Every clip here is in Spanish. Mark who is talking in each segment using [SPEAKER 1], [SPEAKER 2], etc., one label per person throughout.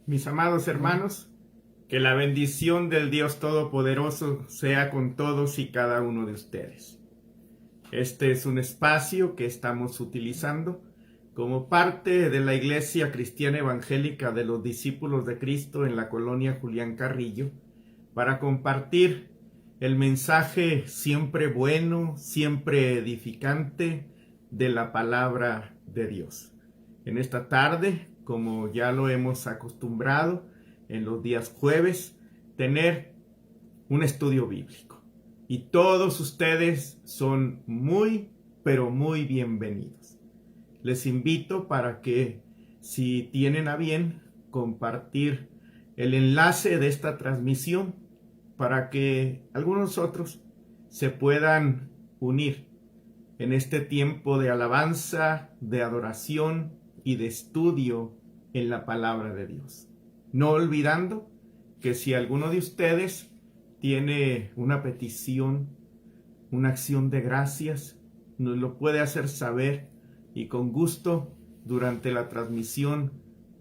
[SPEAKER 1] Mis amados hermanos, que la bendición del Dios Todopoderoso sea con todos y cada uno de ustedes. Este es un espacio que estamos utilizando como parte de la Iglesia Cristiana Evangélica de los Discípulos de Cristo en la colonia Julián Carrillo para compartir el mensaje siempre bueno, siempre edificante de la palabra de Dios. En esta tarde, como ya lo hemos acostumbrado en los días jueves, tener un estudio bíblico. Y todos ustedes son muy, pero muy bienvenidos. Les invito para que, si tienen a bien, compartir el enlace de esta transmisión para que algunos otros se puedan unir en este tiempo de alabanza, de adoración y de estudio en la palabra de Dios. No olvidando que si alguno de ustedes tiene una petición, una acción de gracias, nos lo puede hacer saber y con gusto durante la transmisión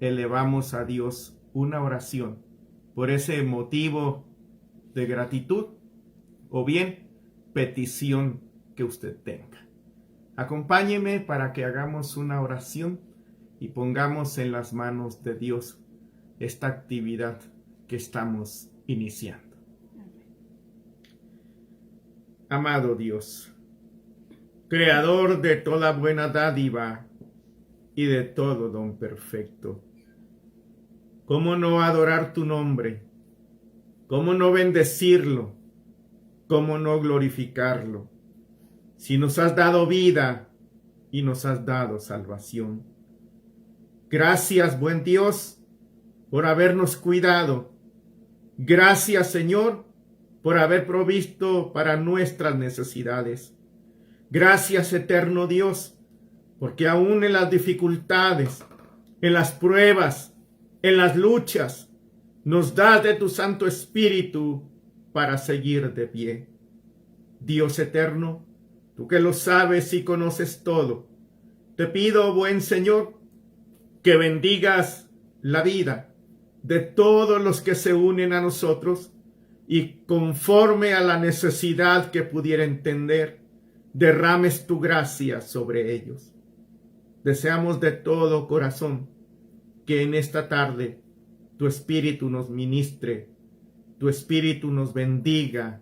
[SPEAKER 1] elevamos a Dios una oración por ese motivo de gratitud o bien petición que usted tenga. Acompáñeme para que hagamos una oración y pongamos en las manos de Dios esta actividad que estamos iniciando. Amado Dios, Creador de toda buena dádiva y de todo don perfecto, ¿cómo no adorar tu nombre? ¿Cómo no bendecirlo? ¿Cómo no glorificarlo? Si nos has dado vida y nos has dado salvación. Gracias, buen Dios, por habernos cuidado. Gracias, Señor, por haber provisto para nuestras necesidades. Gracias, eterno Dios, porque aún en las dificultades, en las pruebas, en las luchas, nos das de tu Santo Espíritu para seguir de pie. Dios eterno, tú que lo sabes y conoces todo, te pido, buen Señor, que bendigas la vida de todos los que se unen a nosotros y conforme a la necesidad que pudiera entender, derrames tu gracia sobre ellos. Deseamos de todo corazón que en esta tarde tu Espíritu nos ministre, tu Espíritu nos bendiga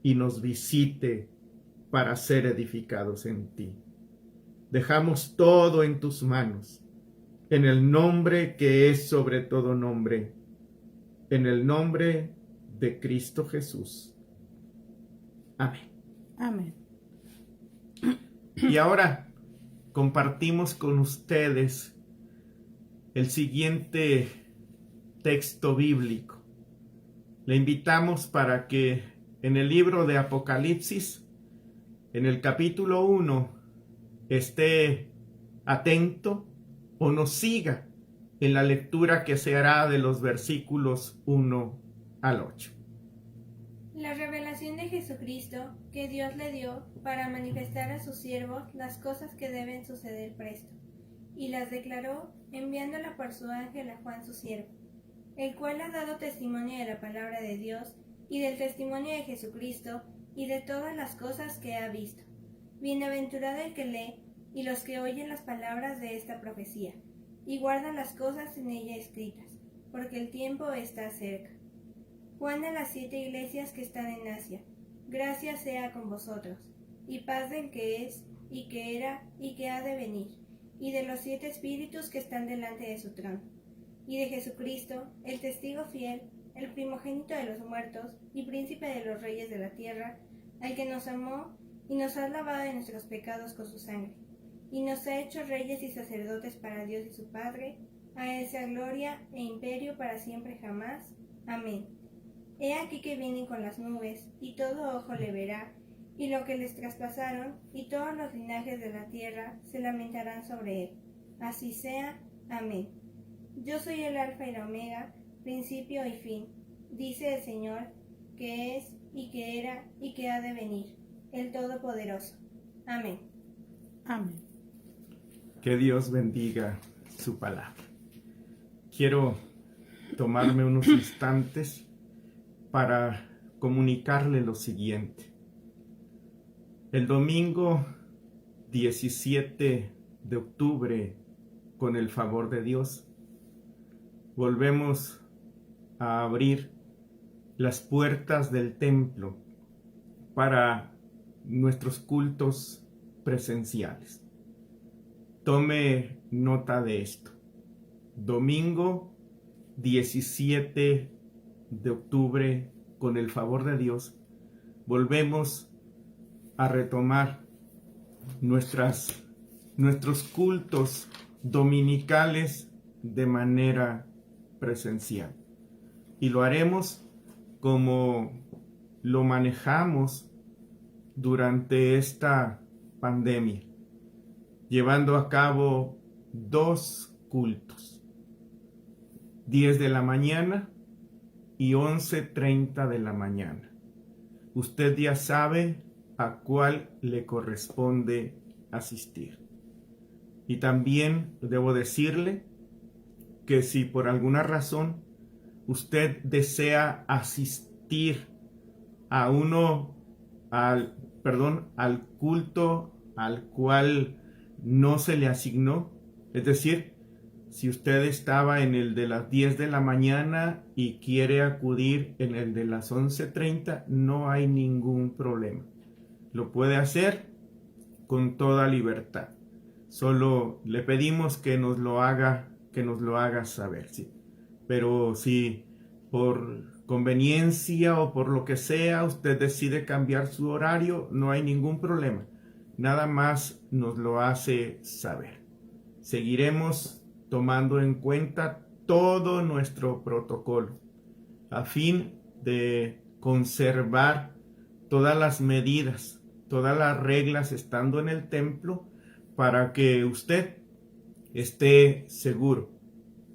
[SPEAKER 1] y nos visite para ser edificados en ti. Dejamos todo en tus manos, en el nombre que es sobre todo nombre, en el nombre de Cristo Jesús. Amén.
[SPEAKER 2] Amén.
[SPEAKER 1] Y ahora compartimos con ustedes el siguiente texto bíblico. Le invitamos para que en el libro de Apocalipsis, en el capítulo 1, esté atento o nos siga en la lectura que se hará de los versículos 1 al 8.
[SPEAKER 3] La revelación de Jesucristo que Dios le dio para manifestar a sus siervos las cosas que deben suceder presto, y las declaró enviándola por su ángel a Juan su siervo, el cual ha dado testimonio de la palabra de Dios y del testimonio de Jesucristo y de todas las cosas que ha visto. Bienaventurado el que lee y los que oyen las palabras de esta profecía, y guardan las cosas en ella escritas, porque el tiempo está cerca. Juan a las 7 iglesias que están en Asia, gracia sea con vosotros, y paz del que es, y que era, y que ha de venir, y de los 7 espíritus que están delante de su trono, y de Jesucristo, el testigo fiel, el primogénito de los muertos, y príncipe de los reyes de la tierra, al que nos amó, y nos ha lavado de nuestros pecados con su sangre, y nos ha hecho reyes y sacerdotes para Dios y su Padre, a él sea gloria e imperio para siempre jamás. Amén. He aquí que vienen con las nubes, y todo ojo le verá, y lo que les traspasaron, y todos los linajes de la tierra se lamentarán sobre él. Así sea. Amén. Yo soy el Alfa y la Omega, principio y fin, dice el Señor, que es, y que era, y que ha de venir, el Todopoderoso. Amén.
[SPEAKER 2] Amén.
[SPEAKER 1] Que Dios bendiga su palabra. Quiero tomarme unos instantes para comunicarle lo siguiente. El domingo 17 de octubre, con el favor de Dios, volvemos a abrir las puertas del templo para nuestros cultos presenciales. Tome nota de esto. Domingo 17 de octubre, con el favor de Dios, volvemos a retomar nuestros cultos dominicales de manera presencial. Y lo haremos como lo manejamos durante esta pandemia, llevando a cabo 2 cultos, 10 de la mañana y 11:30 de la mañana. Usted ya sabe a cuál le corresponde asistir. Y también debo decirle que si por alguna razón usted desea asistir al culto al cual no se le asignó, es decir, si usted estaba en el de las 10 de la mañana y quiere acudir en el de las 11:30, no hay ningún problema. Lo puede hacer con toda libertad. Solo le pedimos que nos lo haga saber, ¿sí? Pero si por conveniencia o por lo que sea usted decide cambiar su horario, no hay ningún problema. Nada más nos lo hace saber. Seguiremos tomando en cuenta todo nuestro protocolo a fin de conservar todas las medidas, todas las reglas estando en el templo, para que usted esté seguro.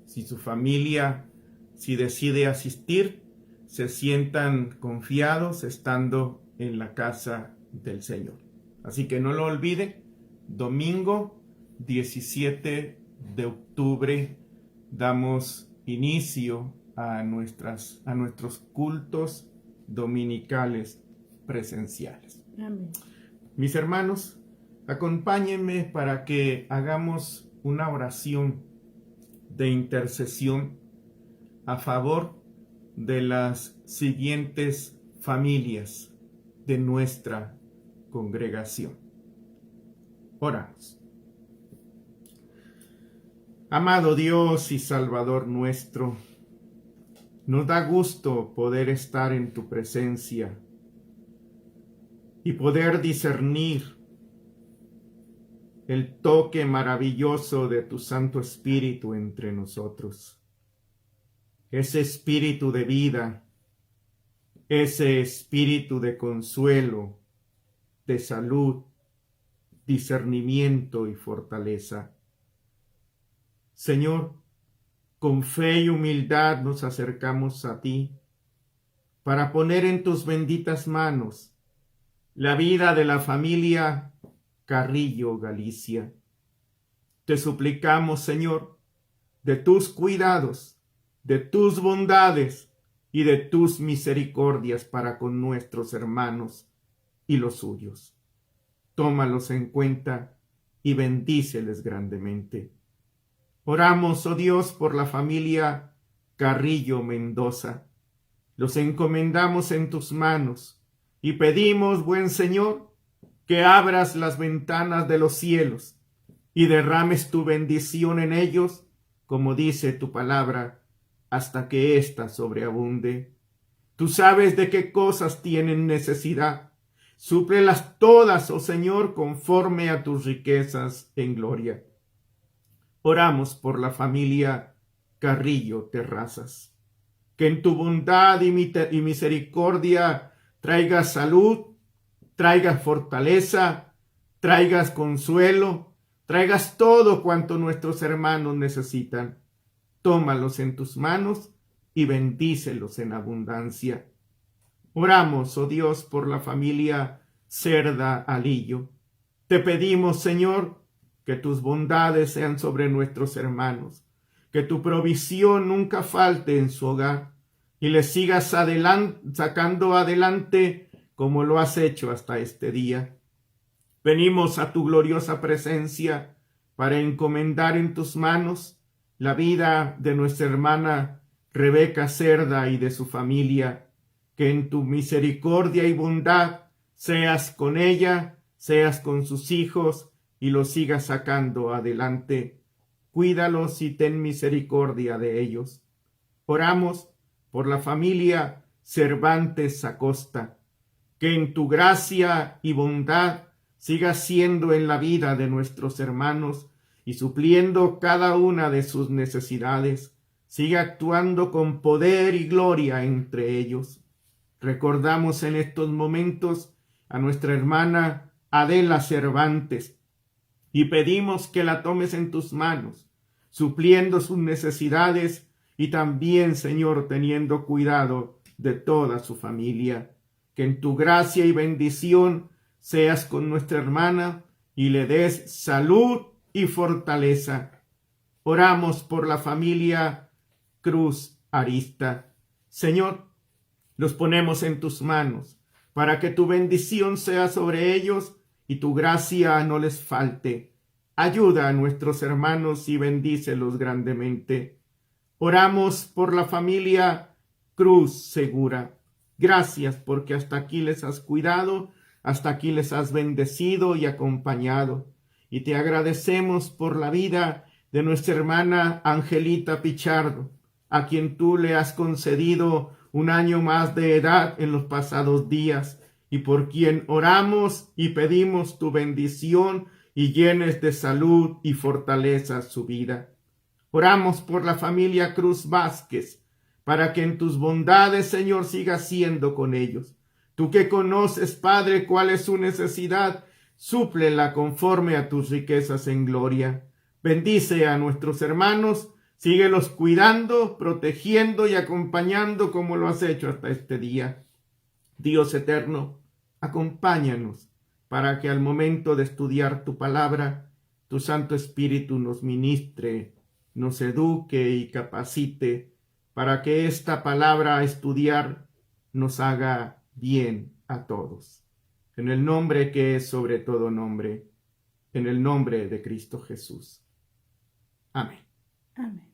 [SPEAKER 1] Si su familia, si decide asistir, se sientan confiados estando en la casa del Señor. Así que no lo olvide, domingo 17 de octubre damos inicio a nuestros cultos dominicales presenciales.
[SPEAKER 2] Amén.
[SPEAKER 1] Mis hermanos, acompáñenme para que hagamos una oración de intercesión a favor de las siguientes familias de nuestra congregación. Oramos. Amado Dios y Salvador nuestro, nos da gusto poder estar en tu presencia y poder discernir el toque maravilloso de tu Santo Espíritu entre nosotros. Ese espíritu de vida, ese espíritu de consuelo, de salud, discernimiento y fortaleza. Señor, con fe y humildad nos acercamos a ti para poner en tus benditas manos la vida de la familia Carrillo Galicia. Te suplicamos, Señor, de tus cuidados, de tus bondades y de tus misericordias para con nuestros hermanos y los suyos. Tómalos en cuenta y bendíceles grandemente. Oramos, oh Dios, por la familia Carrillo Mendoza. Los encomendamos en tus manos y pedimos, buen Señor, que abras las ventanas de los cielos y derrames tu bendición en ellos, como dice tu palabra, hasta que ésta sobreabunde. Tú sabes de qué cosas tienen necesidad. Súplelas todas, oh Señor, conforme a tus riquezas en gloria. Oramos por la familia Carrillo Terrazas. Que en tu bondad y misericordia traigas salud, traigas fortaleza, traigas consuelo, traigas todo cuanto nuestros hermanos necesitan. Tómalos en tus manos y bendícelos en abundancia. Oramos, oh Dios, por la familia Cerda Alillo. Te pedimos, Señor, que tus bondades sean sobre nuestros hermanos, que tu provisión nunca falte en su hogar y le sigas sacando adelante como lo has hecho hasta este día. Venimos a tu gloriosa presencia para encomendar en tus manos la vida de nuestra hermana Rebeca Cerda y de su familia, que en tu misericordia y bondad seas con ella, seas con sus hijos y los sigas sacando adelante. Cuídalos y ten misericordia de ellos. Oramos por la familia Cervantes Acosta, que en tu gracia y bondad sigas siendo en la vida de nuestros hermanos y supliendo cada una de sus necesidades. Siga actuando con poder y gloria entre ellos. Recordamos en estos momentos a nuestra hermana Adela Cervantes y pedimos que la tomes en tus manos, supliendo sus necesidades y también, Señor, teniendo cuidado de toda su familia. Que en tu gracia y bendición seas con nuestra hermana y le des salud y fortaleza. Oramos por la familia Cruz Arista. Señor, los ponemos en tus manos para que tu bendición sea sobre ellos y tu gracia no les falte. Ayuda a nuestros hermanos y bendícelos grandemente. Oramos por la familia Cruz Segura. Gracias porque hasta aquí les has cuidado, hasta aquí les has bendecido y acompañado. Y te agradecemos por la vida de nuestra hermana Angelita Pichardo, a quien tú le has concedido un año más de edad en los pasados días, y por quien oramos y pedimos tu bendición y llenes de salud y fortaleza su vida. Oramos por la familia Cruz Vázquez, para que en tus bondades, Señor, sigas siendo con ellos. Tú que conoces, Padre, cuál es su necesidad, súplela conforme a tus riquezas en gloria. Bendice a nuestros hermanos, síguelos cuidando, protegiendo y acompañando como lo has hecho hasta este día. Dios eterno, acompáñanos para que al momento de estudiar tu palabra, tu Santo Espíritu nos ministre, nos eduque y capacite para que esta palabra a estudiar nos haga bien a todos. En el nombre que es sobre todo nombre, en el nombre de Cristo Jesús. Amén.
[SPEAKER 2] Amén.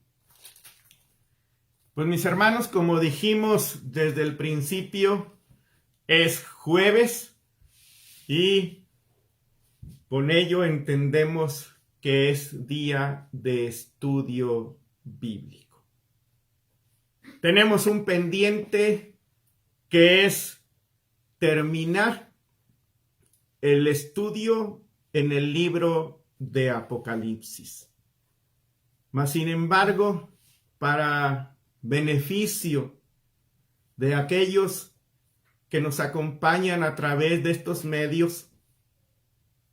[SPEAKER 1] Pues mis hermanos, como dijimos desde el principio, es jueves y con ello entendemos que es día de estudio bíblico. Tenemos un pendiente que es terminar el estudio en el libro de Apocalipsis. Mas, sin embargo, para beneficio de aquellos que nos acompañan a través de estos medios,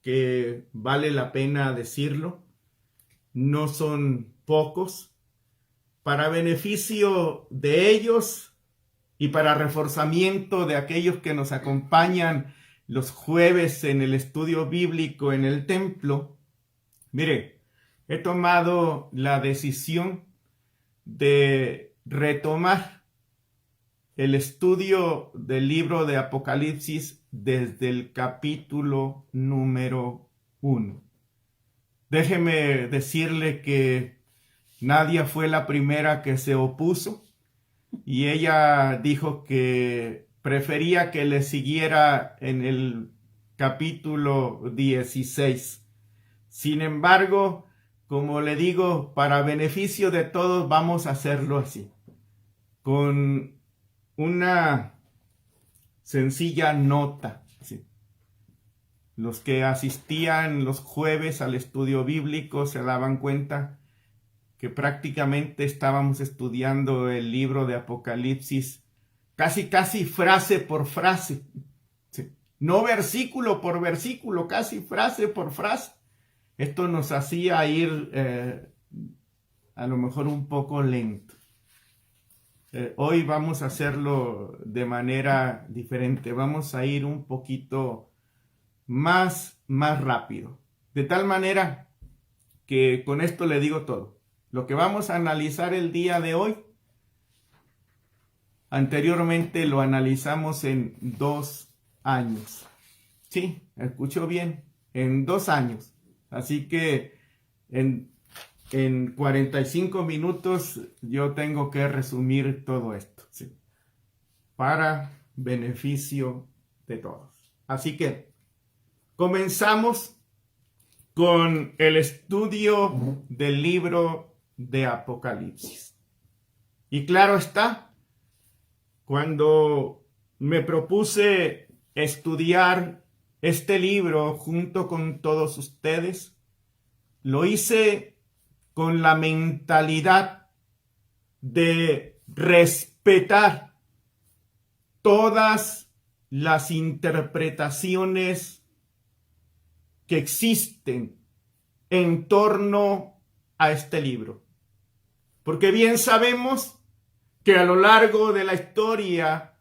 [SPEAKER 1] que vale la pena decirlo, no son pocos, para beneficio de ellos y para reforzamiento de aquellos que nos acompañan los jueves en el estudio bíblico en el templo. Mire, he tomado la decisión de retomar el estudio del libro de Apocalipsis desde el capítulo número 1. Déjeme decirle que Nadia fue la primera que se opuso y ella dijo que prefería que le siguiera en el capítulo 16. Sin embargo, como le digo, para beneficio de todos vamos a hacerlo así, con una sencilla nota. ¿Sí? Los que asistían los jueves al estudio bíblico se daban cuenta que prácticamente estábamos estudiando el libro de Apocalipsis casi frase por frase. ¿Sí? No versículo por versículo, casi frase por frase. Esto nos hacía ir a lo mejor un poco lento. Hoy vamos a hacerlo de manera diferente. Vamos a ir un poquito más rápido. De tal manera que con esto le digo todo. Lo que vamos a analizar el día de hoy, anteriormente lo analizamos en 2 años. Sí, escuchó bien, en 2 años. Así que en 45 minutos yo tengo que resumir todo esto, ¿sí? Para beneficio de todos. Así que comenzamos con el estudio del libro de Apocalipsis. Y claro está, cuando me propuse estudiar este libro junto con todos ustedes, lo hice con la mentalidad de respetar todas las interpretaciones que existen en torno a este libro. Porque bien sabemos que a lo largo de la historia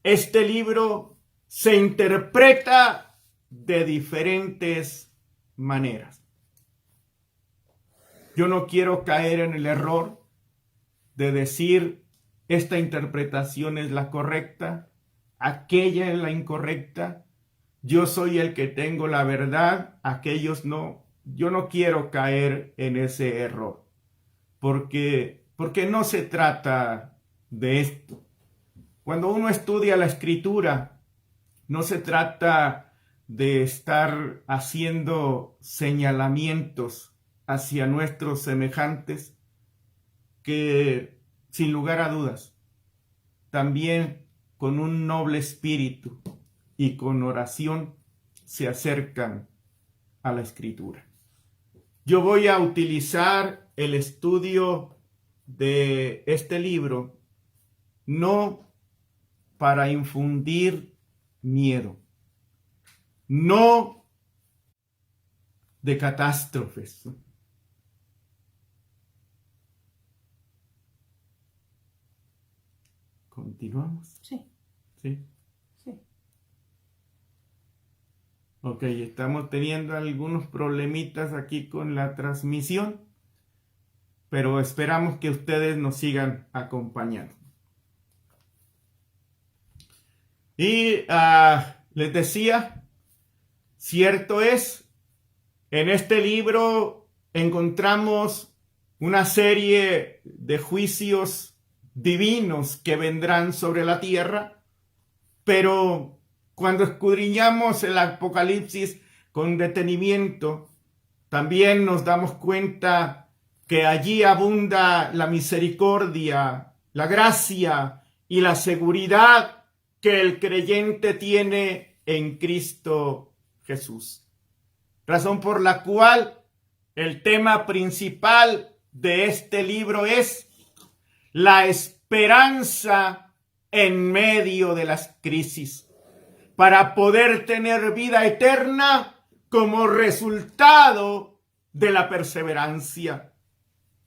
[SPEAKER 1] este libro se interpreta de diferentes maneras. Yo no quiero caer en el error de decir esta interpretación es la correcta, aquella es la incorrecta, yo soy el que tengo la verdad, aquellos no. Yo no quiero caer en ese error, porque no se trata de esto. Cuando uno estudia la Escritura, no se trata de estar haciendo señalamientos hacia nuestros semejantes que, sin lugar a dudas, también con un noble espíritu y con oración se acercan a la Escritura. Yo voy a utilizar el estudio de este libro no para infundir miedo, no de catástrofes. ¿Continuamos?
[SPEAKER 3] Sí.
[SPEAKER 1] ¿Sí?
[SPEAKER 3] Sí.
[SPEAKER 1] Ok, estamos teniendo algunos problemitas aquí con la transmisión, pero esperamos que ustedes nos sigan acompañando. Y les decía, cierto es, en este libro encontramos una serie de juicios divinos que vendrán sobre la tierra, pero cuando escudriñamos el Apocalipsis con detenimiento, también nos damos cuenta que allí abunda la misericordia, la gracia y la seguridad que el creyente tiene en Cristo Jesús. Razón por la cual el tema principal de este libro es la esperanza en medio de las crisis, para poder tener vida eterna como resultado de la perseverancia.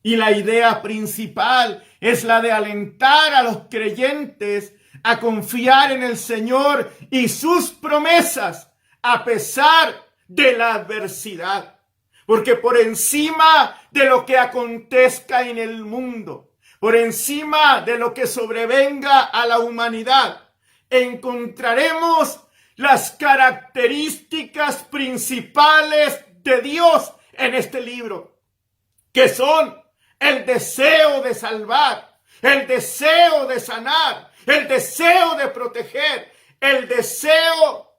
[SPEAKER 1] Y la idea principal es la de alentar a los creyentes a confiar en el Señor y sus promesas a pesar de la adversidad. Porque por encima de lo que acontezca en el mundo, por encima de lo que sobrevenga a la humanidad, encontraremos las características principales de Dios en este libro, que son el deseo de salvar, el deseo de sanar, el deseo de proteger, el deseo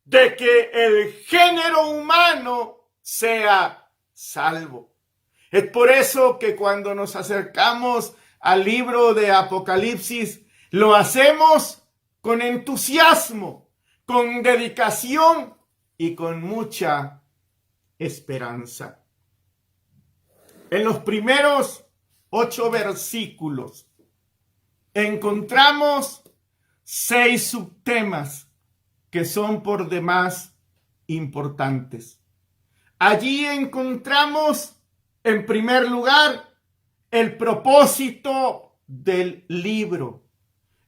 [SPEAKER 1] de que el género humano sea salvo. Es por eso que cuando nos acercamos al libro de Apocalipsis, lo hacemos con entusiasmo, con dedicación y con mucha esperanza. En los primeros 8 versículos encontramos 6 subtemas que son por demás importantes. Allí encontramos, en primer lugar, el propósito del libro.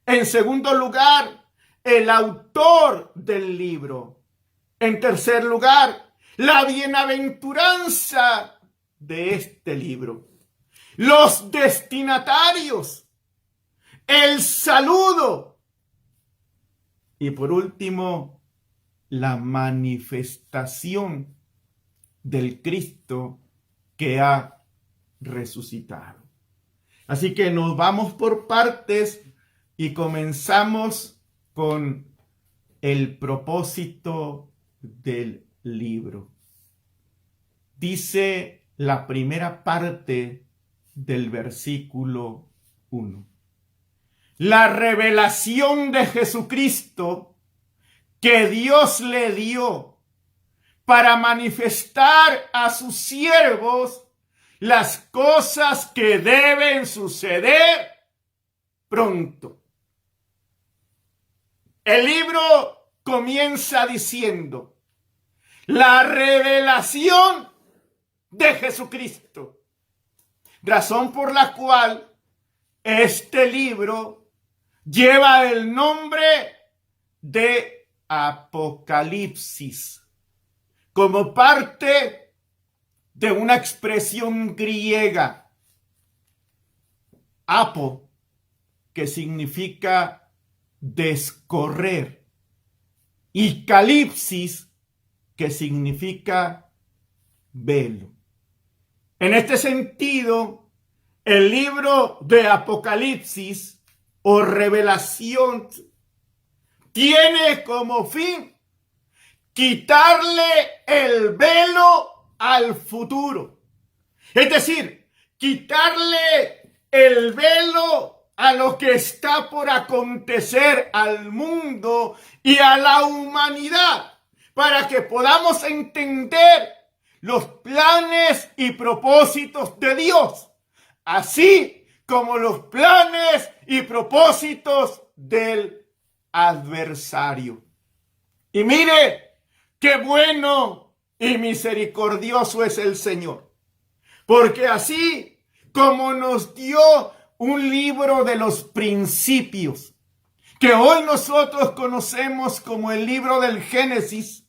[SPEAKER 1] En segundo lugar, el autor del libro. En tercer lugar, la bienaventuranza de este libro. los destinatarios, el saludo y por último, la manifestación del Cristo que ha resucitado. Así que nos vamos por partes y comenzamos con el propósito del libro. Dice la primera parte del versículo 1. La revelación de Jesucristo que Dios le dio para manifestar a sus siervos las cosas que deben suceder pronto. El libro comienza diciendo, la revelación de Jesucristo, razón por la cual este libro lleva el nombre de Apocalipsis, como parte de una expresión griega, apo, que significa descorrer, y calipsis, que significa velo. En este sentido, el libro de Apocalipsis o Revelación tiene como fin quitarle el velo al futuro. Es decir, quitarle el velo a lo que está por acontecer al mundo y a la humanidad, para que podamos entender los planes y propósitos de Dios, así como los planes y propósitos del adversario. Y mire, qué bueno y misericordioso es el Señor, porque así como nos dio un libro de los principios, que hoy nosotros conocemos como el libro del Génesis,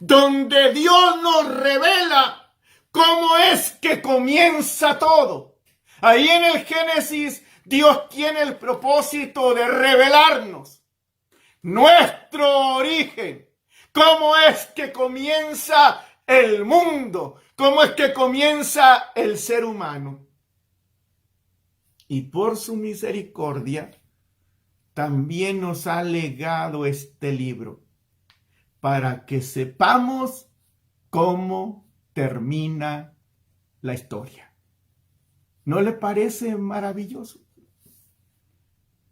[SPEAKER 1] donde Dios nos revela cómo es que comienza todo. Ahí en el Génesis, Dios tiene el propósito de revelarnos nuestro origen, cómo es que comienza el mundo, cómo es que comienza el ser humano. Y por su misericordia, también nos ha legado este libro, para que sepamos cómo termina la historia. ¿No le parece maravilloso?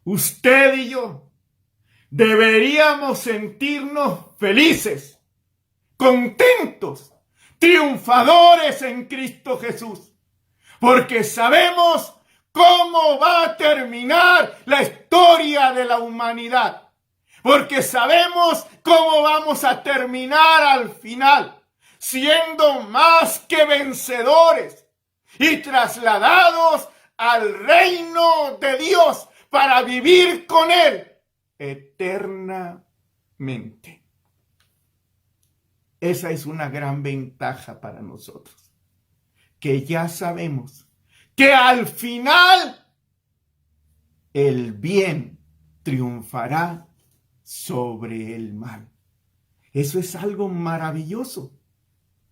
[SPEAKER 1] Usted y yo deberíamos sentirnos felices, contentos, triunfadores en Cristo Jesús, porque sabemos cómo va a terminar la historia de la humanidad, porque sabemos cómo vamos a terminar al final, siendo más que vencedores y trasladados al reino de Dios para vivir con Él eternamente. Esa es una gran ventaja para nosotros, que ya sabemos que al final el bien triunfará sobre el mal. Eso es algo maravilloso,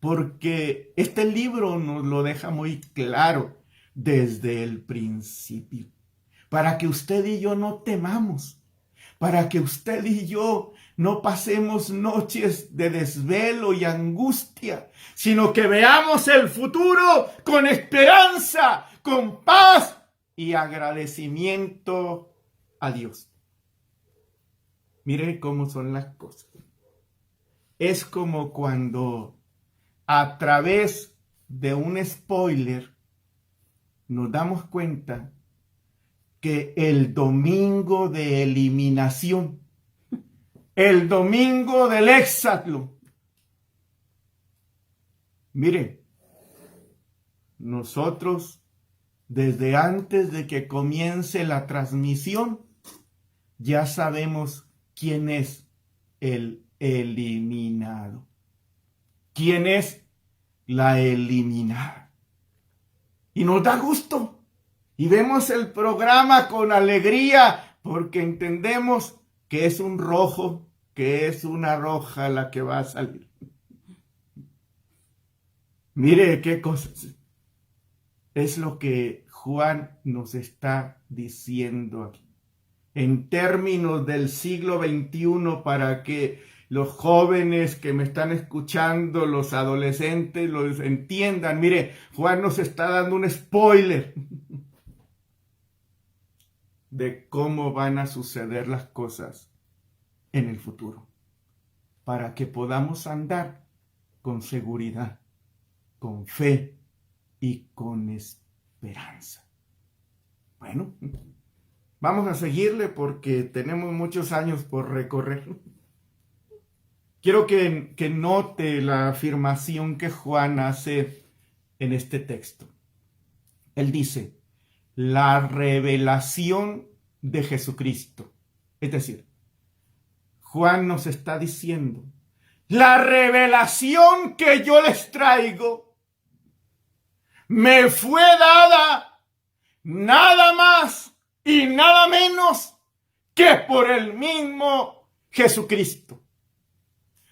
[SPEAKER 1] porque este libro nos lo deja muy claro desde el principio, para que usted y yo no temamos, para que usted y yo no pasemos noches de desvelo y angustia, sino que veamos el futuro con esperanza, con paz y agradecimiento a Dios. Mire cómo son las cosas. Es como cuando a través de un spoiler nos damos cuenta que el domingo de eliminación, el domingo del hexatlo, mire, nosotros desde antes de que comience la transmisión ya sabemos quién es el eliminado, quién es la eliminada. Y nos da gusto. Y vemos el programa con alegría porque entendemos que es un rojo, que es una roja la que va a salir. Mire qué cosas. Es lo que Juan nos está diciendo aquí. En términos del siglo XXI, para que los jóvenes que me están escuchando, los adolescentes, los entiendan. Mire, Juan nos está dando un spoiler de cómo van a suceder las cosas en el futuro, para que podamos andar con seguridad, con fe y con esperanza. Bueno, vamos a seguirle porque tenemos muchos años por recorrer. Quiero que note la afirmación que Juan hace en este texto. Él dice, la revelación de Jesucristo. Es decir, Juan nos está diciendo, la revelación que yo les traigo me fue dada nada más y nada menos que por el mismo Jesucristo.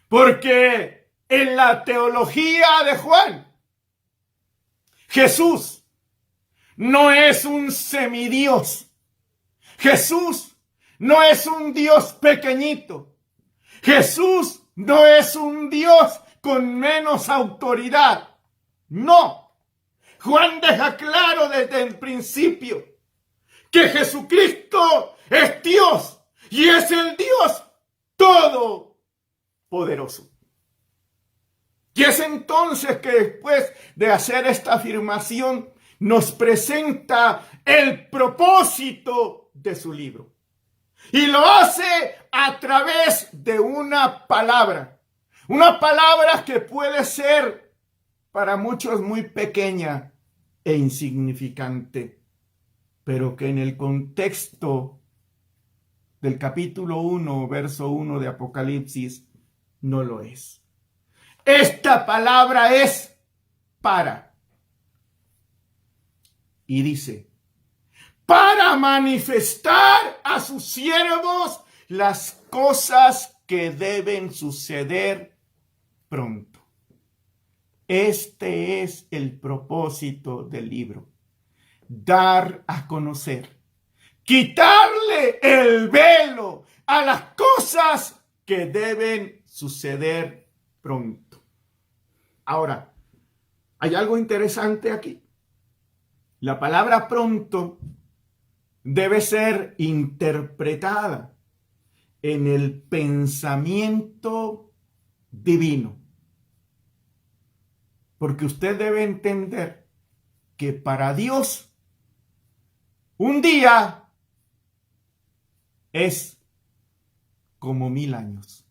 [SPEAKER 1] Porque en la teología de Juan, Jesús no es un semidios. Jesús no es un Dios pequeñito. Jesús no es un Dios con menos autoridad. No. Juan deja claro desde el principio que Jesucristo es Dios y es el Dios todopoderoso. Y es entonces que después de hacer esta afirmación nos presenta el propósito de su libro. Y lo hace a través de una palabra que puede ser para muchos muy pequeña e insignificante, pero que en el contexto del capítulo 1, verso 1 de Apocalipsis, no lo es. Esta palabra es para. Y dice, para manifestar a sus siervos las cosas que deben suceder pronto. Este es el propósito del libro. Dar a conocer, quitarle el velo a las cosas que deben suceder pronto. Ahora, hay algo interesante aquí. La palabra pronto debe ser interpretada en el pensamiento divino. Porque usted debe entender que para Dios un día es como 1000 años.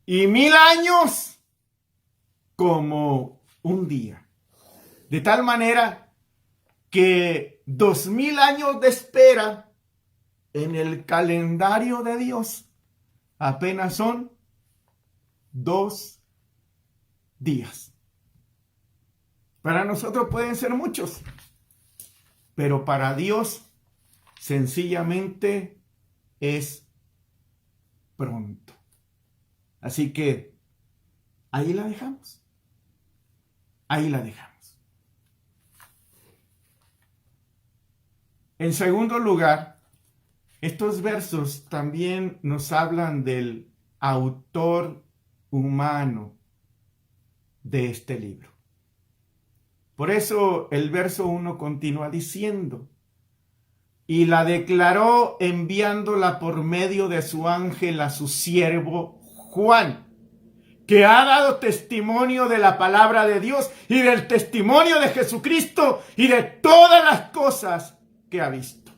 [SPEAKER 1] Y 1000 años como un día. De tal manera que 2000 años de espera en el calendario de Dios apenas son 2 días. Para nosotros pueden ser muchos, pero para Dios sencillamente es pronto. Así que ahí la dejamos. Ahí la dejamos. En segundo lugar, estos versos también nos hablan del autor humano de este libro. Por eso el verso 1 continúa diciendo, y la declaró enviándola por medio de su ángel a su siervo Juan, que ha dado testimonio de la palabra de Dios y del testimonio de Jesucristo y de todas las cosas que ha visto.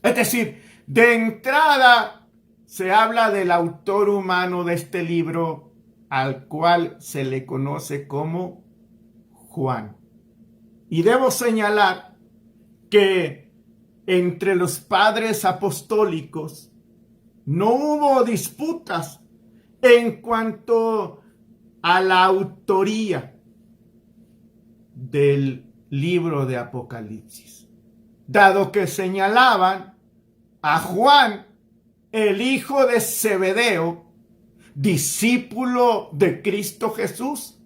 [SPEAKER 1] Es decir, de entrada se habla del autor humano de este libro, al cual se le conoce como Juan. Y debo señalar que entre los padres apostólicos no hubo disputas en cuanto a la autoría del libro de Apocalipsis, dado que señalaban a Juan, el hijo de Zebedeo, discípulo de Cristo Jesús,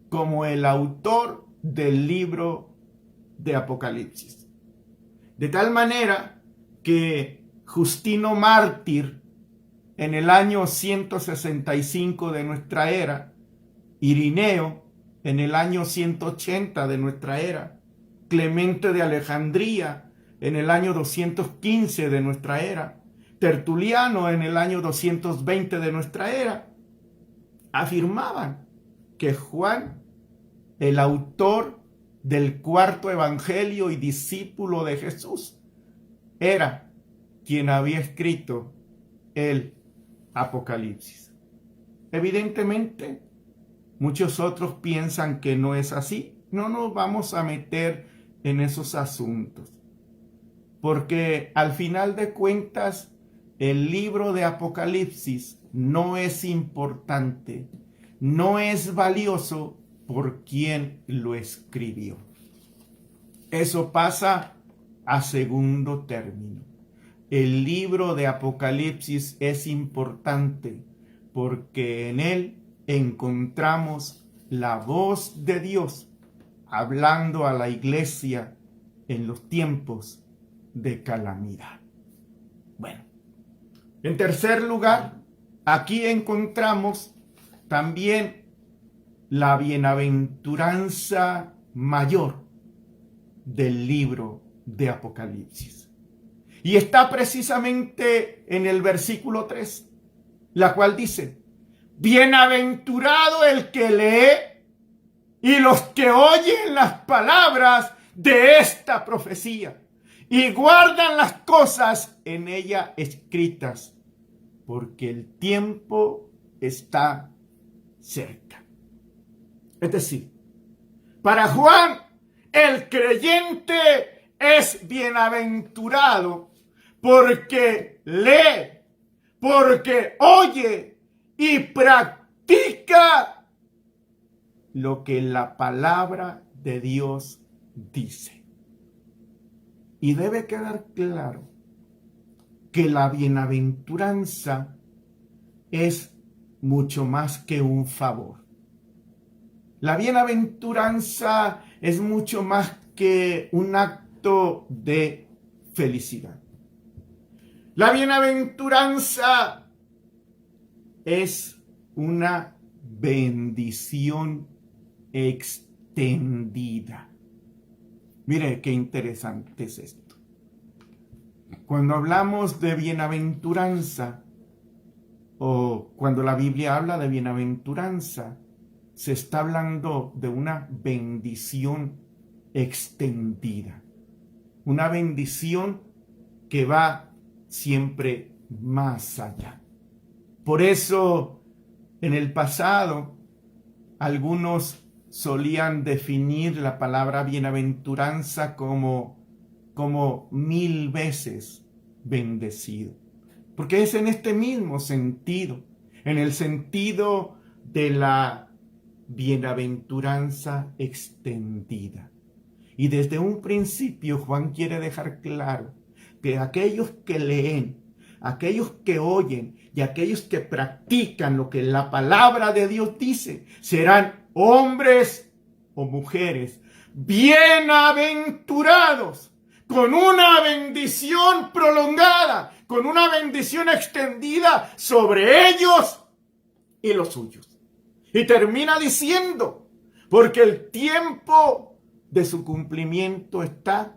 [SPEAKER 1] como el autor del libro de Apocalipsis. De tal manera que Justino Mártir, en el año 165 de nuestra era, Irineo, en el año 180 de nuestra era, Clemente de Alejandría, en el año 215 de nuestra era, Tertuliano, en el año 220 de nuestra era, afirmaban que Juan, el autor del cuarto evangelio y discípulo de Jesús, era quien había escrito el Apocalipsis. Evidentemente, muchos otros piensan que no es así. No nos vamos a meter en esos asuntos, porque al final de cuentas, el libro de Apocalipsis no es importante, no es valioso por quien lo escribió. Eso pasa a segundo término. El libro de Apocalipsis es importante porque en él encontramos la voz de Dios hablando a la iglesia en los tiempos de calamidad. Bueno, en tercer lugar, aquí encontramos también la bienaventuranza mayor del libro de Apocalipsis. Y está precisamente en el versículo 3, la cual dice: bienaventurado el que lee y los que oyen las palabras de esta profecía y guardan las cosas en ella escritas, porque el tiempo está cerca. Es decir, para Juan, el creyente es bienaventurado porque lee, porque oye y practica lo que la palabra de Dios dice. Y debe quedar claro que la bienaventuranza es mucho más que un favor. La bienaventuranza es mucho más que un acto de felicidad. La bienaventuranza es una bendición extendida. Mire qué interesante es esto. Cuando hablamos de bienaventuranza, o cuando la Biblia habla de bienaventuranza, se está hablando de una bendición extendida. Una bendición que va siempre más allá. Por eso, en el pasado, algunos solían definir la palabra bienaventuranza como 1000 veces bendecido. Porque es en este mismo sentido, en el sentido de la bienaventuranza extendida. Y desde un principio Juan quiere dejar claro que aquellos que leen, aquellos que oyen y aquellos que practican lo que la palabra de Dios dice, serán hombres o mujeres bienaventurados, con una bendición prolongada, con una bendición extendida sobre ellos y los suyos. Y termina diciendo, porque el tiempo de su cumplimiento está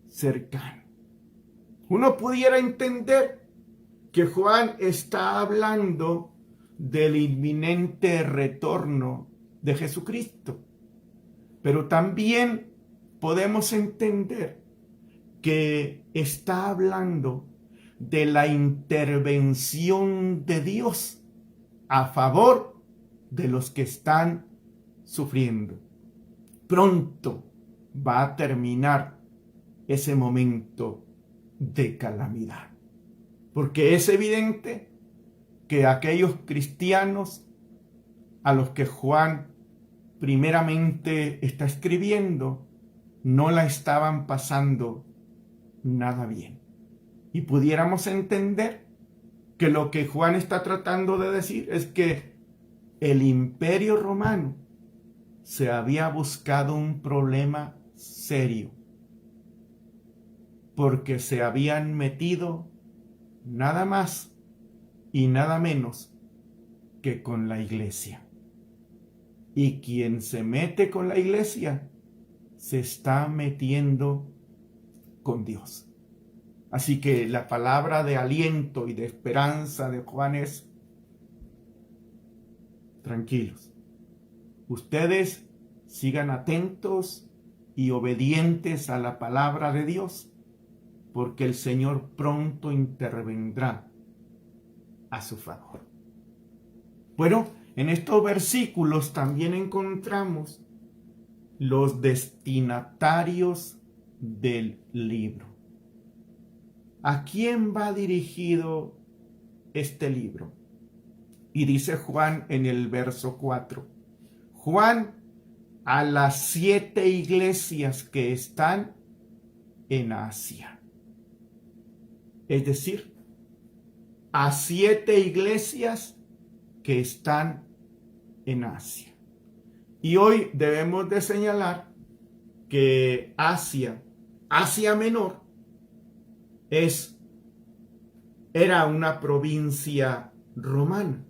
[SPEAKER 1] cercano. Uno pudiera entender que Juan está hablando del inminente retorno de Jesucristo, pero también podemos entender que está hablando de la intervención de Dios a favor de los que están sufriendo. Pronto va a terminar ese momento de calamidad, porque es evidente que aquellos cristianos a los que Juan primeramente está escribiendo no la estaban pasando nada bien. Y pudiéramos entender que lo que Juan está tratando de decir es que el Imperio Romano se había buscado un problema serio, porque se habían metido nada más y nada menos que con la iglesia. Y quien se mete con la iglesia se está metiendo con Dios. Así que la palabra de aliento y de esperanza de Juan es: tranquilos, ustedes sigan atentos y obedientes a la palabra de Dios, porque el Señor pronto intervendrá a su favor. Bueno, en estos versículos también encontramos los destinatarios del libro. ¿A quién va dirigido este libro? Y dice Juan en el verso 4, Juan a las 7 iglesias que están en Asia. Es decir, a 7 iglesias que están en Asia. Y hoy debemos de señalar que Asia Menor, era una provincia romana,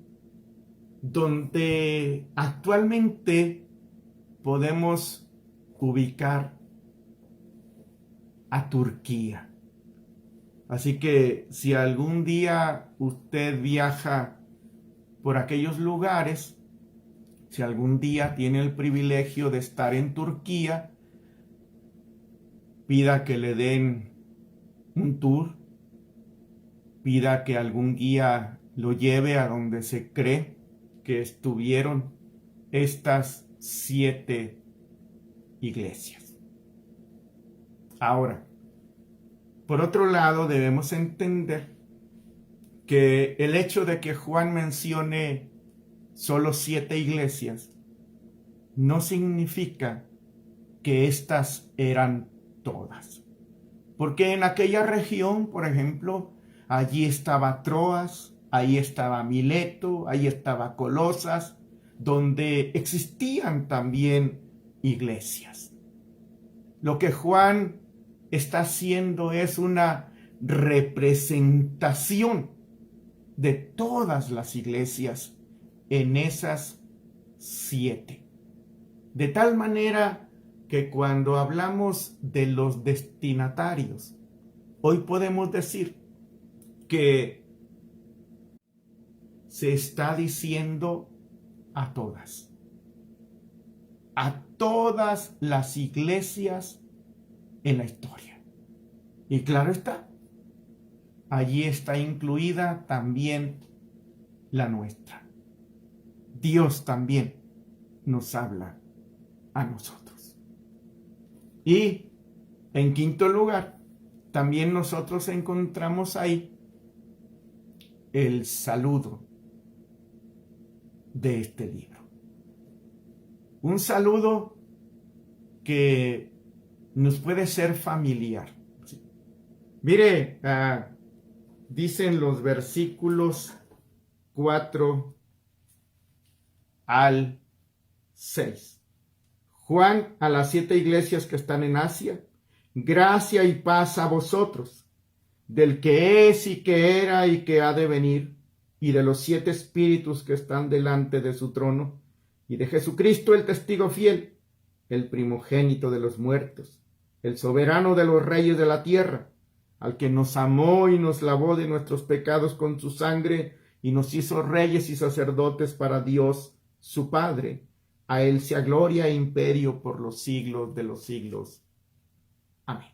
[SPEAKER 1] donde actualmente podemos ubicar a Turquía. Así que si algún día usted viaja por aquellos lugares, si algún día tiene el privilegio de estar en Turquía, pida que le den un tour, pida que algún guía lo lleve a donde se cree que estuvieron estas 7 iglesias. Ahora, por otro lado, debemos entender que el hecho de que Juan mencione solo 7 iglesias no significa que estas eran todas. Porque en aquella región, por ejemplo, allí estaba Troas, ahí estaba Mileto, ahí estaba Colosas, donde existían también iglesias. Lo que Juan está haciendo es una representación de todas las iglesias en esas 7. De tal manera que cuando hablamos de los destinatarios, hoy podemos decir que se está diciendo a todas las iglesias en la historia. Y claro está, allí está incluida también la nuestra. Dios también nos habla a nosotros. Y en quinto lugar, también nosotros encontramos ahí el saludo de este libro. Un saludo que nos puede ser familiar. ¿Sí? Mire, dicen los versículos 4 al 6. Juan a las 7 iglesias que están en Asia: gracia y paz a vosotros, del que es y que era y que ha de venir, y de los 7 espíritus que están delante de su trono, y de Jesucristo el testigo fiel, el primogénito de los muertos, el soberano de los reyes de la tierra, al que nos amó y nos lavó de nuestros pecados con su sangre, y nos hizo reyes y sacerdotes para Dios su Padre. A él sea gloria e imperio por los siglos de los siglos. Amén.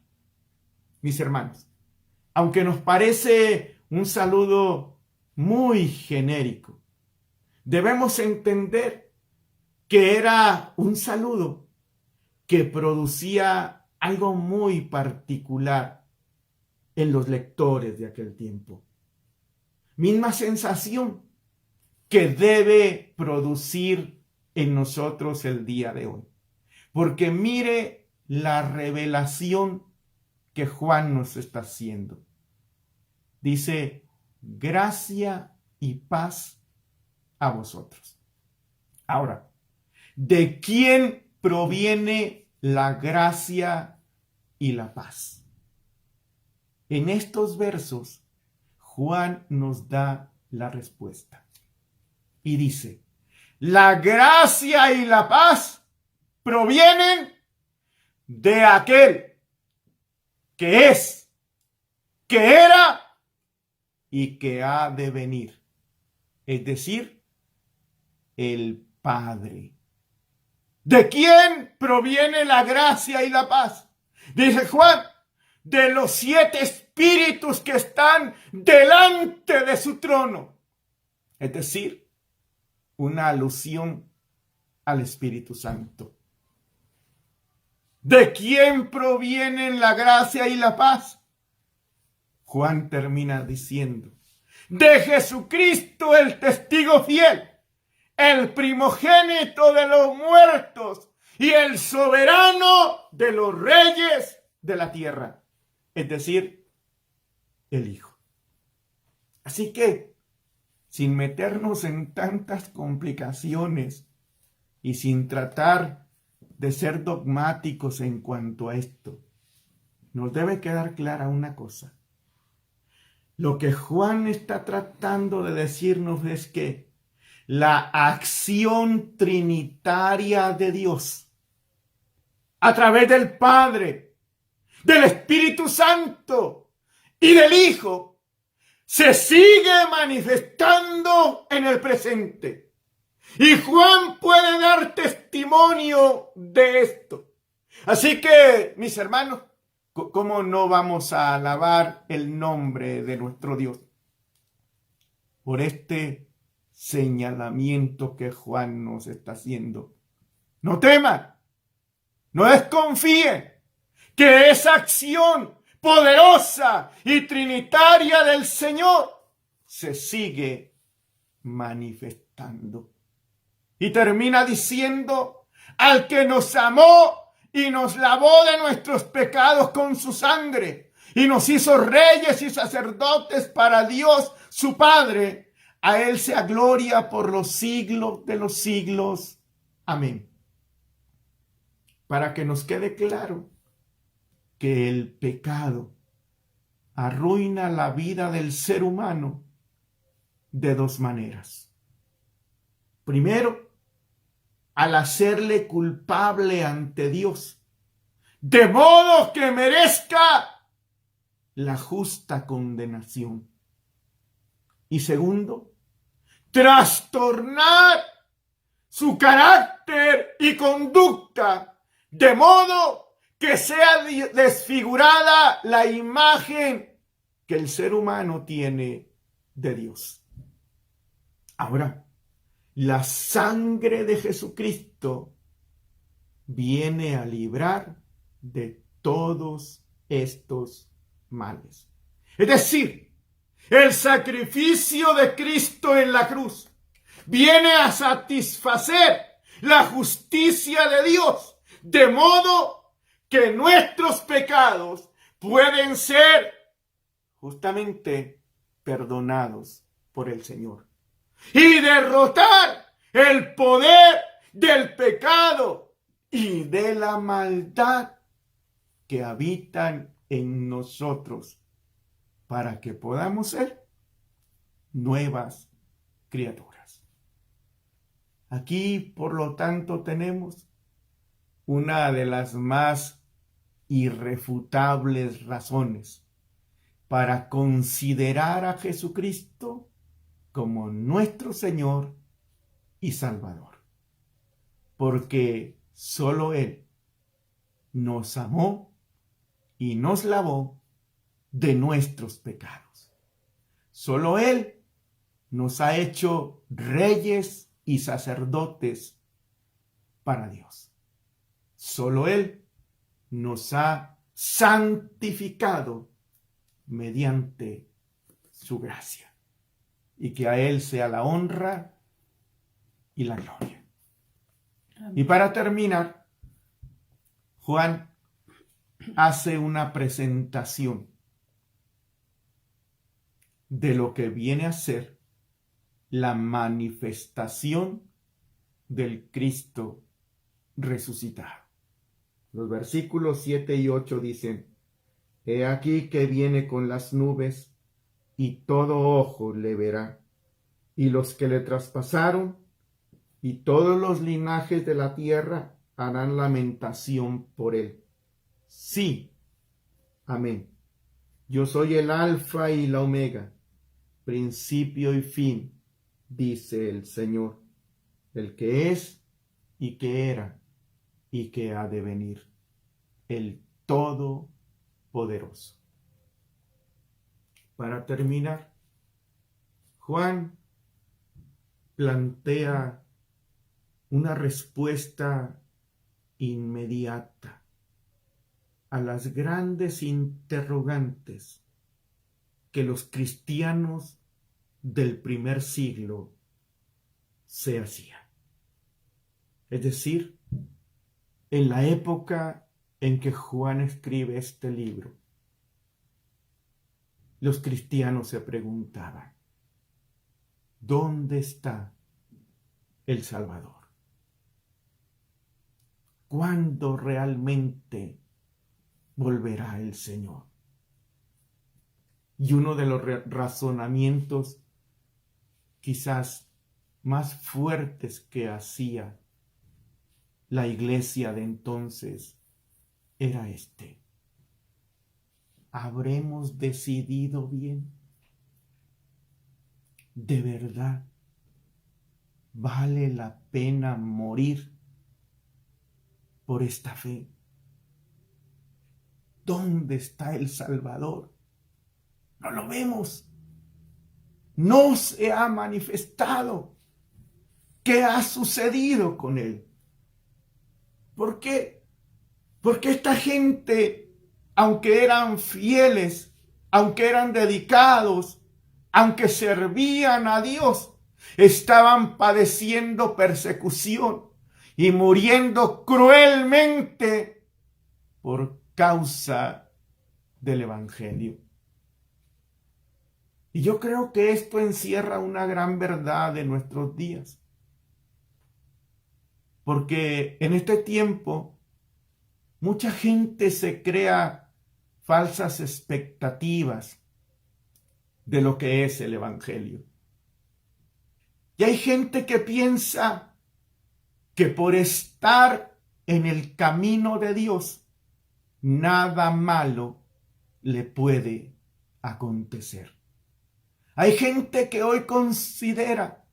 [SPEAKER 1] Mis hermanos, aunque nos parece un saludo muy genérico, debemos entender que era un saludo que producía algo muy particular en los lectores de aquel tiempo. Misma sensación que debe producir en nosotros el día de hoy. Porque mire la revelación que Juan nos está haciendo. Dice, gracia y paz a vosotros. Ahora, ¿de quién proviene la gracia y la paz? En estos versos, Juan nos da la respuesta. Y dice, la gracia y la paz provienen de aquel que es, que era y que ha de venir. Es decir, el Padre. ¿De quién proviene la gracia y la paz? Dice Juan, de los 7 espíritus que están delante de su trono. Es decir, una alusión al Espíritu Santo. ¿De quién provienen la gracia y la paz? Juan termina diciendo, de Jesucristo el testigo fiel, el primogénito de los muertos y el soberano de los reyes de la tierra, es decir, el Hijo. Así que, sin meternos en tantas complicaciones y sin tratar de ser dogmáticos en cuanto a esto, nos debe quedar clara una cosa. Lo que Juan está tratando de decirnos es que la acción trinitaria de Dios, a través del Padre, del Espíritu Santo y del Hijo, se sigue manifestando en el presente. Y Juan puede dar testimonio de esto. Así que, mis hermanos, ¿cómo no vamos a alabar el nombre de nuestro Dios? Por este señalamiento que Juan nos está haciendo. No teman, no desconfíen que esa acción poderosa y trinitaria del Señor se sigue manifestando. Y termina diciendo, al que nos amó y nos lavó de nuestros pecados con su sangre y nos hizo reyes y sacerdotes para Dios su Padre, a él sea gloria por los siglos de los siglos. Amén. Para que nos quede claro que el pecado arruina la vida del ser humano de 2 maneras. Primero, al hacerle culpable ante Dios, de modo que merezca la justa condenación. Y segundo, trastornar su carácter y conducta, de modo que sea desfigurada la imagen que el ser humano tiene de Dios. Ahora, la sangre de Jesucristo viene a librar de todos estos males. Es decir, el sacrificio de Cristo en la cruz viene a satisfacer la justicia de Dios, de modo que nuestros pecados pueden ser justamente perdonados por el Señor. Y derrotar el poder del pecado y de la maldad que habitan en nosotros, para que podamos ser nuevas criaturas. Aquí, por lo tanto, tenemos una de las más irrefutables razones para considerar a Jesucristo como nuestro Señor y Salvador, porque solo Él nos amó y nos lavó de nuestros pecados. Solo Él nos ha hecho reyes y sacerdotes para Dios. Solo Él nos ha santificado mediante su gracia. Y que a Él sea la honra y la gloria. Amén. Y para terminar, Juan hace una presentación de lo que viene a ser la manifestación del Cristo resucitado. Los versículos 7 y 8 dicen: He aquí que viene con las nubes, y todo ojo le verá, y los que le traspasaron, y todos los linajes de la tierra harán lamentación por él. Sí, amén. Yo soy el Alfa y la Omega, principio y fin, dice el Señor, el que es y que era y que ha de venir, el Todopoderoso. Para terminar, Juan plantea una respuesta inmediata a las grandes interrogantes que los cristianos del primer siglo se hacían. Es decir, en la época en que Juan escribe este libro, los cristianos se preguntaban: ¿dónde está el Salvador? ¿Cuándo realmente volverá el Señor? Y uno de los razonamientos quizás más fuertes que hacía la iglesia de entonces era este: ¿habremos decidido bien? ¿De verdad vale la pena morir por esta fe? ¿Dónde está el Salvador? No lo vemos. No se ha manifestado. ¿Qué ha sucedido con él? ¿Por qué? Porque esta gente, aunque eran fieles, aunque eran dedicados, aunque servían a Dios, estaban padeciendo persecución y muriendo cruelmente por causa del Evangelio. Y yo creo que esto encierra una gran verdad de nuestros días. Porque en este tiempo mucha gente se crea falsas expectativas de lo que es el Evangelio. Y hay gente que piensa que por estar en el camino de Dios, nada malo le puede acontecer. Hay gente que hoy considera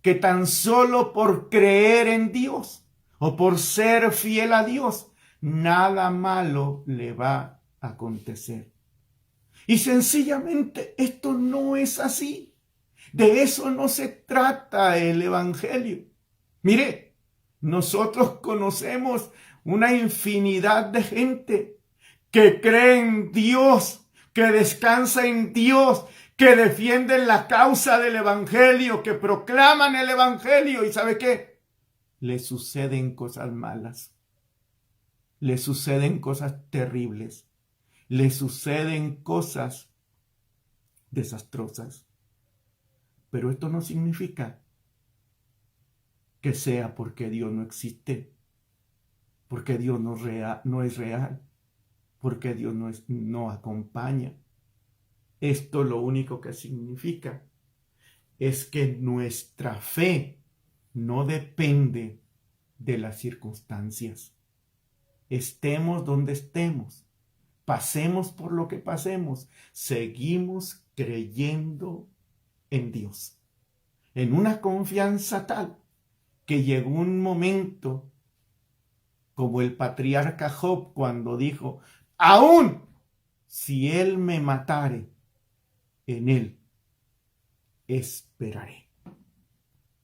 [SPEAKER 1] que tan solo por creer en Dios o por ser fiel a Dios, nada malo le va a acontecer. Y sencillamente esto no es así. De eso no se trata el Evangelio. Mire, nosotros conocemos una infinidad de gente que cree en Dios, que descansa en Dios, que defienden la causa del Evangelio, que proclaman el Evangelio. ¿Y sabe qué? Le suceden cosas malas. Le suceden cosas terribles. Le suceden cosas desastrosas. Pero esto no significa que sea porque Dios no existe, porque Dios no es real, porque Dios no acompaña. Esto lo único que significa es que nuestra fe no depende de las circunstancias. Estemos donde estemos, pasemos por lo que pasemos, seguimos creyendo en Dios, en una confianza tal que llegó un momento como el patriarca Job cuando dijo: aún si él me matare, en él esperaré.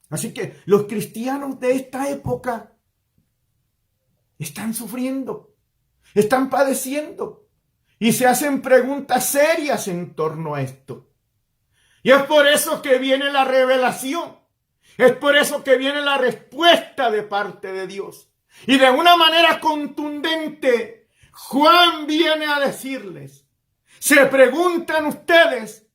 [SPEAKER 1] Así que los cristianos de esta época están sufriendo, están padeciendo y se hacen preguntas serias en torno a esto. Y es por eso que viene la revelación, es por eso que viene la respuesta de parte de Dios. Y de una manera contundente Juan viene a decirles, se preguntan ustedes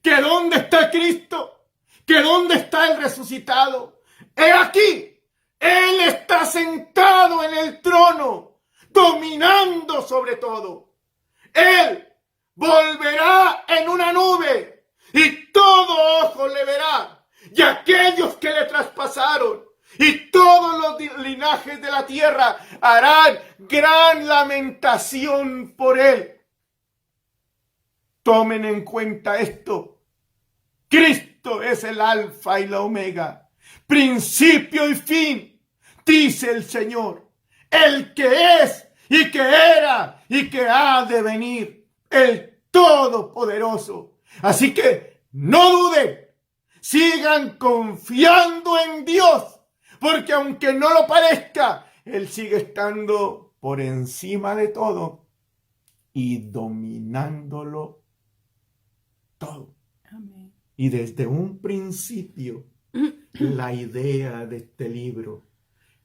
[SPEAKER 1] que dónde está Cristo, que dónde está el resucitado. He aquí, Él está sentado en el trono, dominando sobre todo. Él volverá en una nube y todo ojo le verá, y aquellos que le traspasaron y todos los linajes de la tierra harán gran lamentación por él. Tomen en cuenta esto. Cristo es el alfa y la omega, principio y fin, dice el Señor, el que es y que era y que ha de venir, el Todopoderoso. Así que no duden, sigan confiando en Dios, porque aunque no lo parezca, Él sigue estando por encima de todo y dominándolo todo.
[SPEAKER 2] Amén.
[SPEAKER 1] Y desde un principio, la idea de este libro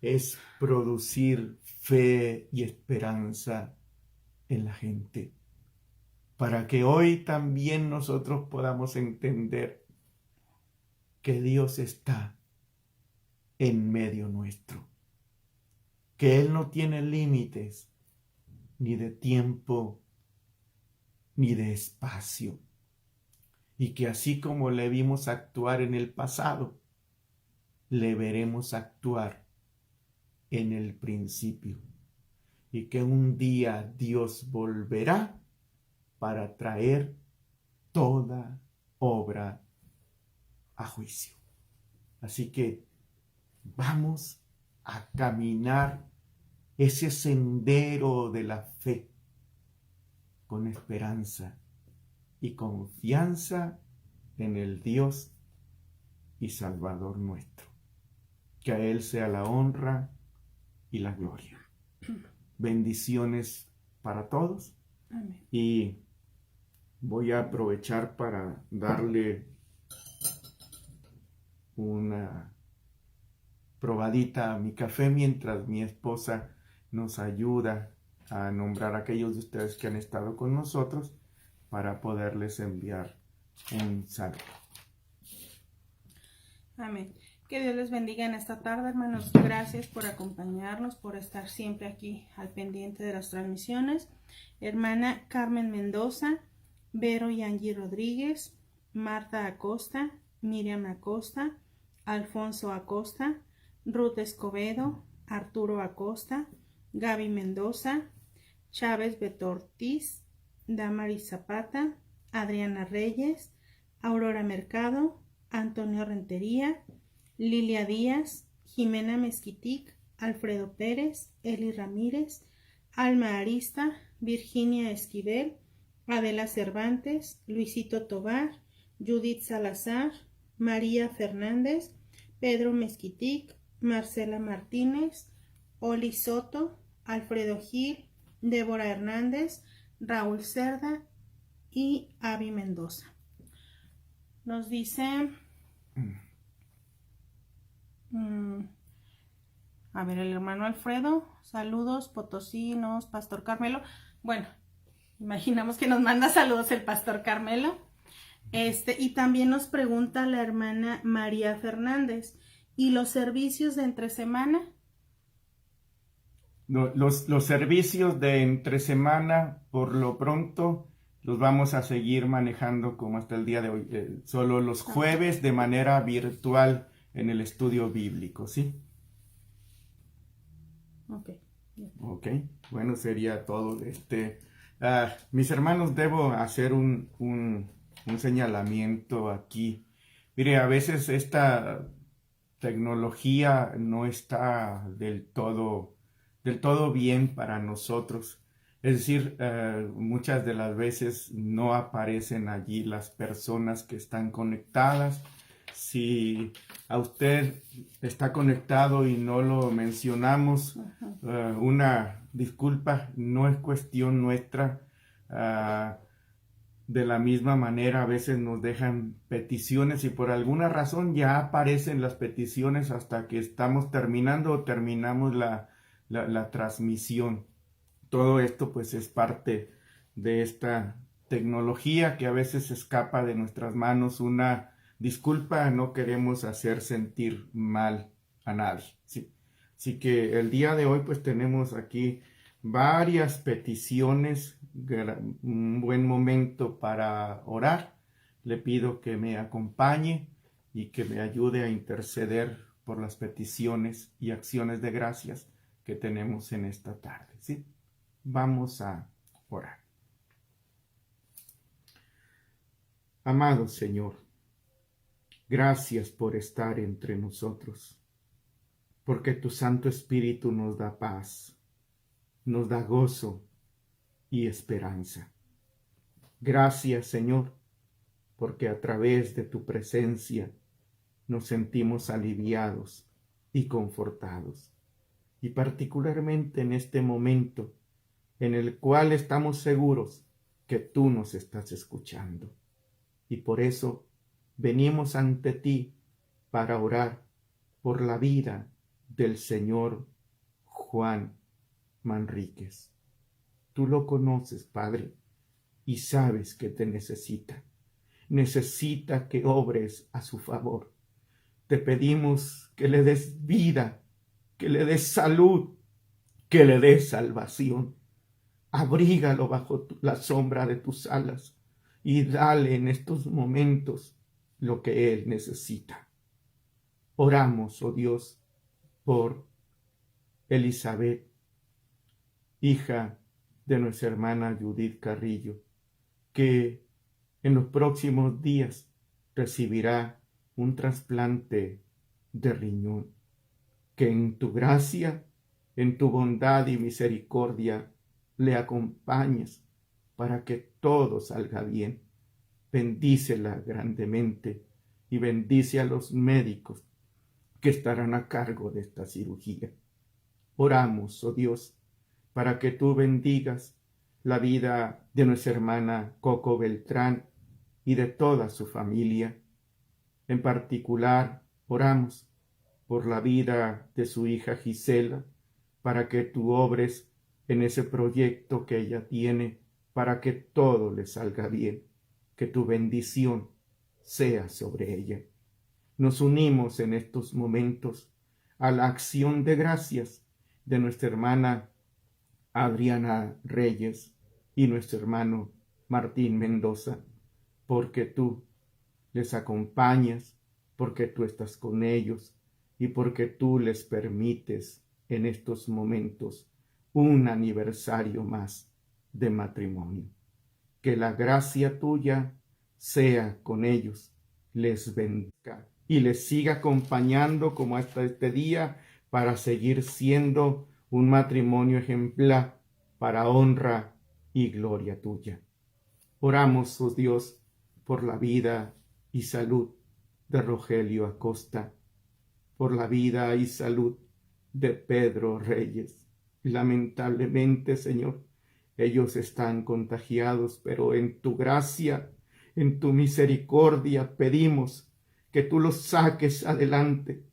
[SPEAKER 1] es producir fe y esperanza en la gente, para que hoy también nosotros podamos entender que Dios está en medio nuestro, que Él no tiene límites ni de tiempo ni de espacio, y que así como le vimos actuar en el pasado, le veremos actuar en el principio, y que un día Dios volverá para traer toda obra a juicio. Así que vamos a caminar ese sendero de la fe con esperanza y confianza en el Dios y Salvador nuestro. Que a Él sea la honra y la gloria. Bendiciones para todos.
[SPEAKER 2] Amén.
[SPEAKER 1] Y voy a aprovechar para darle una probadita a mi café mientras mi esposa nos ayuda a nombrar a aquellos de ustedes que han estado con nosotros para poderles enviar un saludo.
[SPEAKER 2] Amén. Que Dios les bendiga en esta tarde, hermanos. Gracias por acompañarnos, por estar siempre aquí al pendiente de las transmisiones. Hermana Carmen Mendoza, Vero y Angie Rodríguez, Marta Acosta, Miriam Acosta, Alfonso Acosta, Ruth Escobedo, Arturo Acosta, Gaby Mendoza, Chávez Beto Ortiz, Damaris Zapata, Adriana Reyes, Aurora Mercado, Antonio Rentería, Lilia Díaz, Jimena Mezquitic, Alfredo Pérez, Eli Ramírez, Alma Arista, Virginia Esquivel, Adela Cervantes, Luisito Tobar, Judith Salazar, María Fernández, Pedro Mezquitic, Marcela Martínez, Oli Soto, Alfredo Gil, Débora Hernández, Raúl Cerda y Avi Mendoza. Nos dice, a ver, el hermano Alfredo, saludos potosinos, Pastor Carmelo. Bueno, imaginamos que nos manda saludos el Pastor Carmelo. Y también nos pregunta la hermana María Fernández, ¿y los servicios de entre semana?
[SPEAKER 1] Los servicios de entre semana, por lo pronto, los vamos a seguir manejando como hasta el día de hoy. Solo los jueves de manera virtual en el estudio bíblico, ¿sí? Ok, bueno, sería todo. Mis hermanos, debo hacer un señalamiento aquí. Mire, a veces esta tecnología no está del todo bien para nosotros. Es decir, muchas de las veces no aparecen allí las personas que están conectadas. Si a usted está conectado y no lo mencionamos, una disculpa, no es cuestión nuestra. De la misma manera, a veces nos dejan peticiones y por alguna razón ya aparecen las peticiones hasta que estamos terminando o terminamos la transmisión. Todo esto pues es parte de esta tecnología que a veces escapa de nuestras manos. Una disculpa, no queremos hacer sentir mal a nadie, ¿sí? Así que el día de hoy pues tenemos aquí varias peticiones, un buen momento para orar. Le pido que me acompañe y que me ayude a interceder por las peticiones y acciones de gracias que tenemos en esta tarde, ¿sí? Vamos a orar. Amado Señor, gracias por estar entre nosotros, porque tu Santo Espíritu nos da paz, nos da gozo y esperanza. Gracias, Señor, porque a través de tu presencia nos sentimos aliviados y confortados. Y particularmente en este momento en el cual estamos seguros que tú nos estás escuchando. Y por eso venimos ante ti para orar por la vida del señor Juan Manríquez. Tú lo conoces, Padre, y sabes que te necesita. Necesita que obres a su favor. Te pedimos que le des vida, que le des salud, que le des salvación. Abrígalo bajo la sombra de tus alas y dale en estos momentos lo que él necesita. Oramos, oh Dios, por Elizabeth, hija de nuestra hermana Judith Carrillo, que en los próximos días recibirá un trasplante de riñón. Que en tu gracia, en tu bondad y misericordia, le acompañes para que todo salga bien. Bendícela grandemente y bendice a los médicos que estarán a cargo de esta cirugía. Oramos, oh Dios, para que tú bendigas la vida de nuestra hermana Coco Beltrán y de toda su familia. En particular, oramos por la vida de su hija Gisela, para que tú obres en ese proyecto que ella tiene, para que todo le salga bien, que tu bendición sea sobre ella. Nos unimos en estos momentos a la acción de gracias de nuestra hermana Adriana Reyes y nuestro hermano Martín Mendoza, porque tú les acompañas, porque tú estás con ellos y porque tú les permites en estos momentos un aniversario más de matrimonio. Que la gracia tuya sea con ellos, les bendiga y les siga acompañando como hasta este día para seguir siendo un matrimonio ejemplar para honra y gloria tuya. Oramos, oh Dios, por la vida y salud de Rogelio Acosta, por la vida y salud de Pedro Reyes. Lamentablemente, Señor, ellos están contagiados, pero en tu gracia, en tu misericordia, pedimos que tú los saques adelante,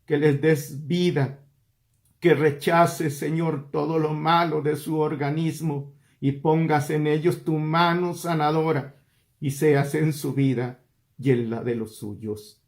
[SPEAKER 1] que les des vida, que rechaces, Señor, todo lo malo de su organismo y pongas en ellos tu mano sanadora y seas en su vida y en la de los suyos.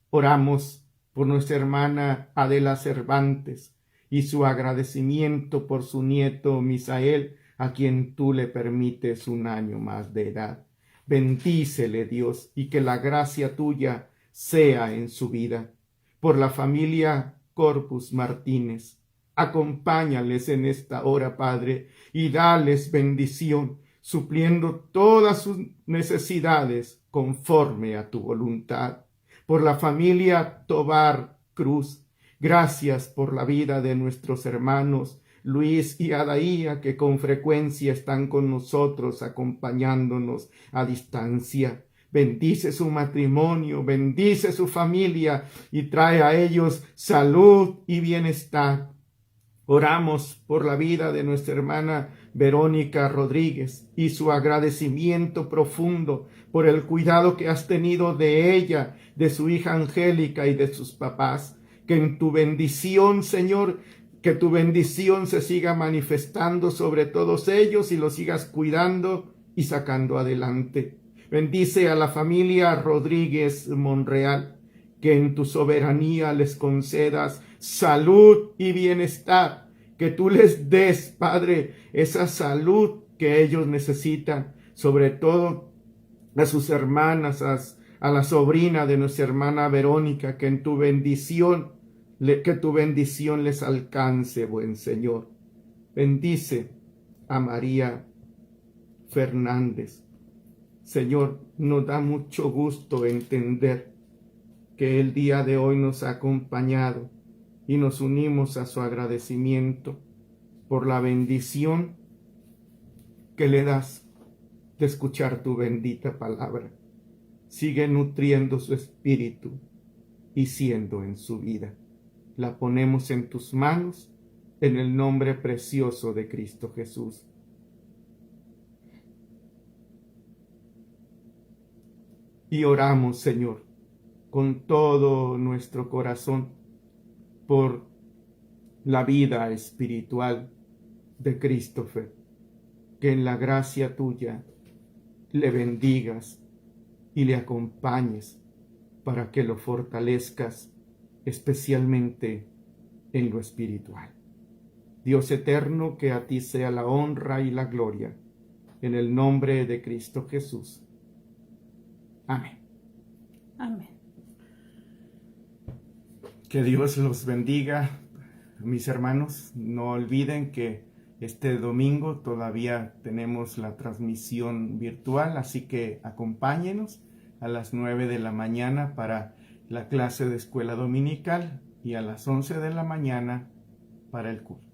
[SPEAKER 1] Oramos por nuestra hermana Adela Cervantes y su agradecimiento por su nieto Misael, a quien tú le permites un año más de edad. Bendícele, Dios, y que la gracia tuya sea en su vida. Por la familia Corpus Martínez, acompáñales en esta hora, Padre, y dales bendición, supliendo todas sus necesidades conforme a tu voluntad. Por la familia Tobar Cruz, gracias por la vida de nuestros hermanos Luis y Adaía, que con frecuencia están con nosotros, acompañándonos a distancia. Bendice su matrimonio, bendice su familia y trae a ellos salud y bienestar. Oramos por la vida de nuestra hermana Verónica Rodríguez y su agradecimiento profundo por el cuidado que has tenido de ella, de su hija Angélica y de sus papás. Que en tu bendición, Señor, Que tu bendición se siga manifestando sobre todos ellos y los sigas cuidando y sacando adelante. Bendice a la familia Rodríguez Monreal, que en tu soberanía les concedas salud y bienestar, que tú les des, Padre, esa salud que ellos necesitan, sobre todo a sus hermanas, a la sobrina de nuestra hermana Verónica, que en tu bendición, que tu bendición les alcance, buen Señor. Bendice a María Fernández. Señor, nos da mucho gusto entender que el día de hoy nos ha acompañado y nos unimos a su agradecimiento por la bendición que le das de escuchar tu bendita palabra. Sigue nutriendo su espíritu y siendo en su vida. La ponemos en tus manos en el nombre precioso de Cristo Jesús. Y oramos, Señor, con todo nuestro corazón por la vida espiritual de Christopher, que en la gracia tuya le bendigas y le acompañes para que lo fortalezcas especialmente en lo espiritual. Dios eterno, que a ti sea la honra y la gloria, en el nombre de Cristo Jesús. Amén.
[SPEAKER 2] Amén.
[SPEAKER 1] Que Dios los bendiga, mis hermanos. No olviden que este domingo todavía tenemos la transmisión virtual, así que acompáñenos a las 9 de la mañana para la clase de escuela dominical y a las 11 de la mañana para el culto.